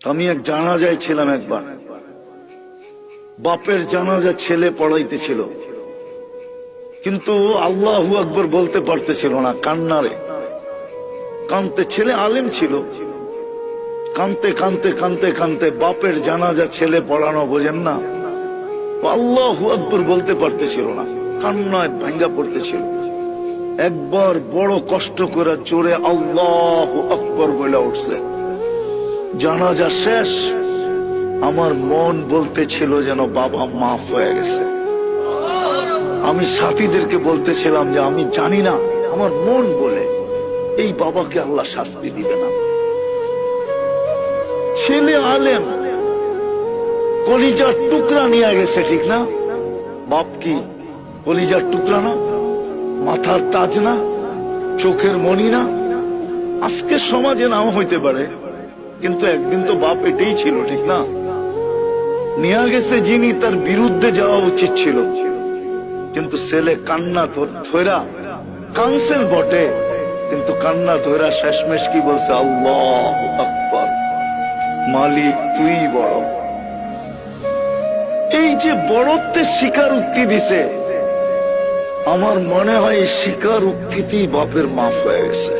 আমি এক জানাজায় ছিলাম একবার, বাপের জানাজা ছেলে পড়াইতেছিল, কিন্তু আল্লাহু আকবার বলতে পারতেছিল না, কান্নারে কানতে। ছেলে আলেম ছিল, কানতে কানতে কানতে কানতে বাপের জানাজা ছেলে পড়ানো, বোঝেন না, আল্লাহু আকবার বলতে পারতেছিল না, কান্নায় ভাঙ্গা পড়তেছিল। একবার বড় কষ্ট করে জোরে আল্লাহু আকবার বলে উঠছে। জানাজা শেষ, আমার মন বলতেছিল যেন বাবা মাফ হয়ে গেছে। আমি সাথীদেরকে বলতেছিলাম যে আমি জানি না, আমার মন বলে এই বাবাকে আল্লাহ শাস্তি দিবে না। ছেলে আলেম, কলিজার টুকরা নিয়ে গেছে, ঠিক না? বাপ কি কলিজার টুকরা না? মাথার তাজ না? চোখের মণি না? আজকে সমাজে নাও হইতে পারে, কিন্তু একদিন তো বাপ এটাই ছিল, ঠিক না? নিয়ে গেছে যিনি, তার বিরুদ্ধে যাওয়া উচিত ছিল, কিন্তু ছেলে কান্না ধরা কানসেন বটে, কিন্তু কান্না ধরা শেষমেশ কি বলছে? আল্লাহু আকবার, মালিক তুই বড়। এই যে বড়ত্বের স্বীকার উক্তি দিছে, আমার মনে হয় স্বীকার উক্তিতেই বাপের মাফ হয়ে গেছে।